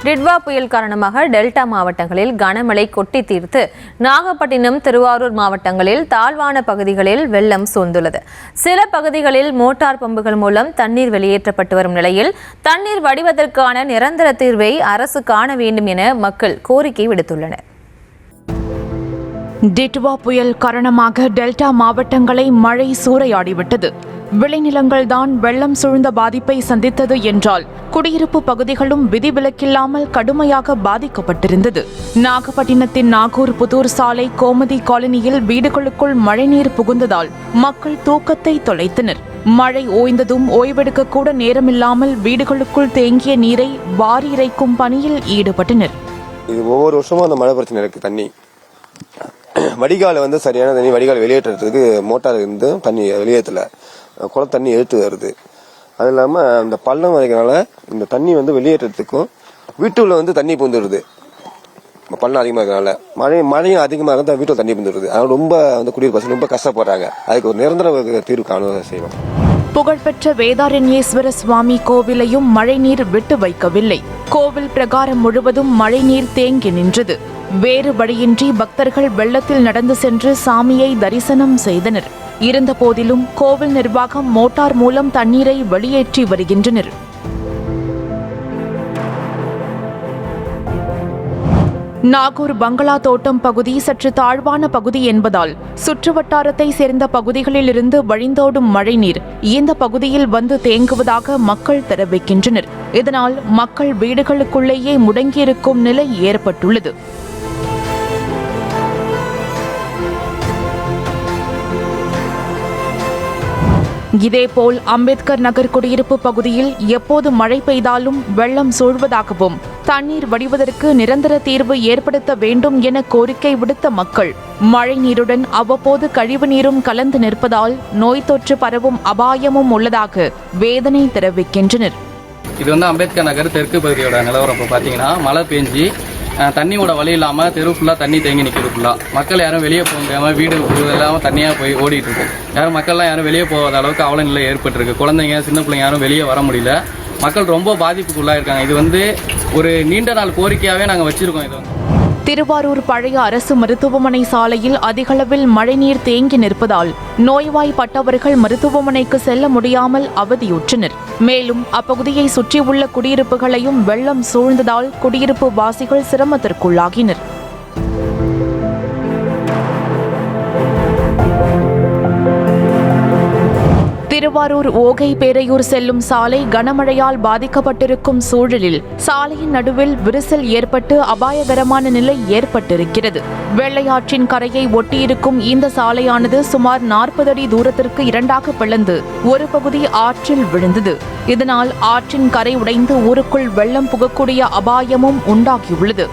டிட்வா புயல் காரணமாக டெல்டா மாவட்டங்களில் கனமழை கொட்டி தீர்த்து நாகப்பட்டினம், திருவாரூர் மாவட்டங்களில் தாழ்வான பகுதிகளில் வெள்ளம் சூழ்ந்துள்ளது. சில பகுதிகளில் மோட்டார் பம்புகள் மூலம் தண்ணீர் வெளியேற்றப்பட்டு வரும் நிலையில் தண்ணீர் வடிவதற்கான நிரந்தர தீர்வை அரசு காண வேண்டும் என மக்கள் கோரிக்கை விடுத்துள்ளனர். டிட்வா புயல் காரணமாக டெல்டா மாவட்டங்களை மழை சூறையாடிவிட்டது. விளைநிலங்கள்தான் வெள்ளம் சூழ்ந்த பாதிப்பை சந்தித்தது என்றால் குடியிருப்பு பகுதிகளும் விதிவிலக்கில்லாமல் கடுமையாக பாதிக்கப்பட்டிருந்தது. நாகப்பட்டினத்தின் நாகூர் புதூர் சாலை கோமதி காலனியில் வீடுகளுக்குள் மழைநீர் புகுந்ததால் மக்கள் தூக்கத்தை தொலைத்தனர். மழை ஓய்ந்ததும் ஓய்வெடுக்க கூட நேரமில்லாமல் வீடுகளுக்குள் தேங்கிய நீரை வாரி இறைக்கும் பணியில் ஈடுபட்டனர். இது ஒவ்வொரு வருஷமும் அந்த மழை பிரச்சனை இருக்கு. தண்ணி வடிகால சரியான தண்ணி வடிகால் வெளியேற்றத்துக்கு மோட்டார் இருந்து தண்ணி வெளியேற்றல, குள தண்ணி எடுத்து வருது. அது இல்லாம இந்த பள்ளம் வரைக்கிறனால இந்த தண்ணி வெளியேற்றத்துக்கும் வீட்டுல தண்ணி பூந்துடுது. பள்ளம் அதிகமாக இருக்கனால மழையும் அதிகமாக இருந்தால் வீட்டில் தண்ணி பூந்துடுது. அதனால ரொம்ப குடியிருப்பு பசங்க ரொம்ப கஷ்டப்படுறாங்க. அதுக்கு ஒரு நிரந்தர தீர்வு காண செய்வோம். புகழ்பெற்ற வேதாரண்யேஸ்வர சுவாமி கோவிலையும் மழைநீர் விட்டு வைக்கவில்லை. கோவில் பிரகாரம் முழுவதும் மழைநீர் தேங்கி நின்றது. வேறு வழியின்றி பக்தர்கள் வெள்ளத்தில் நடந்து சென்று சாமியை தரிசனம் செய்தனர். இருந்த போதிலும் கோவில் நிர்வாகம் மோட்டார் மூலம் தண்ணீரை வெளியேற்றி வருகின்றனர். நாகூர் பங்களா தோட்டம் பகுதி சற்று தாழ்வான பகுதி என்பதால் சுற்றுவட்டாரத்தை சேர்ந்த பகுதிகளில் இருந்து வழிந்தோடும் மழைநீர் இந்த பகுதியில் வந்து தேங்குவதாக மக்கள் தெரிவிக்கின்றனர். இதனால் மக்கள் வீடுகளுக்குள்ளேயே முடங்கியிருக்கும் நிலை ஏற்பட்டுள்ளது. இதேபோல் அம்பேத்கர் நகர் குடியிருப்பு பகுதியில் எப்போது மழை பெய்தாலும் வெள்ளம் சூழ்வதாகவும் தண்ணீர் வடிவதற்கு நிரந்தர தீர்வு ஏற்படுத்த வேண்டும் என கோரிக்கை விடுத்த மக்கள் மழை நீருடன் அவ்வப்போது கழிவு நீரும் கலந்து நிற்பதால் நோய் தொற்று பரவும் அபாயமும் உள்ளதாக வேதனை தெரிவிக்கின்றனர். இது அம்பேத்கர் நகர் தெற்கு பகுதியோட நிலவரம். இப்போ பார்த்தீங்கன்னா மழை பெஞ்சி தண்ணியோட வழி இல்லாமல் தெரு ஃபுல்லாக தண்ணி தேங்கி நிற்கிறது. ஃபுல்லாக மக்கள் யாரும் வெளியே போக முடியாமல் வீடு இல்லாமல் தண்ணியாக போய் ஓடிட்டு இருக்கு. மக்கள்லாம் யாரும் வெளியே போகாத அளவுக்கு அவல நிலை ஏற்பட்டிருக்கு. குழந்தைங்க, சின்ன பிள்ளைங்க யாரும் வெளியே வர முடியல. மக்கள் ரொம்ப பாதிப்புக்குள்ளாக இருக்காங்க. இது ஒரு நீண்ட நாள் கோரிக்கையாகவே நாங்கள் வச்சிருக்கோம். இது திருவாரூர் பழைய அரசு மருத்துவமனை சாலையில் அதிகளவில் மழைநீர் தேங்கி நிற்பதால் நோய்வாய்ப்பட்டவர்கள் மருத்துவமனைக்கு செல்ல முடியாமல் அவதியுற்றனர். மேலும் அப்பகுதியை சுற்றியுள்ள குடியிருப்புகளையும் வெள்ளம் சூழ்ந்ததால் குடியிருப்பு வாசிகள் சிரமத்திற்குள்ளாகினர். திருவாரூர் ஓகை பேரையூர் செல்லும் சாலை கனமழையால் பாதிக்கப்பட்டிருக்கும் சூழலில் சாலையின் நடுவில் விரிசல் ஏற்பட்டு அபாயகரமான நிலை ஏற்பட்டிருக்கிறது. வெள்ளையாற்றின் கரையை ஒட்டியிருக்கும் இந்த சாலையானது சுமார் 40 அடி தூரத்திற்கு இரண்டாக பிளந்து ஒரு பகுதி ஆற்றில் விழுந்தது. இதனால் ஆற்றின் கரை உடைந்து ஊருக்குள் வெள்ளம் புகக்கூடிய அபாயமும் உண்டாகியுள்ளது.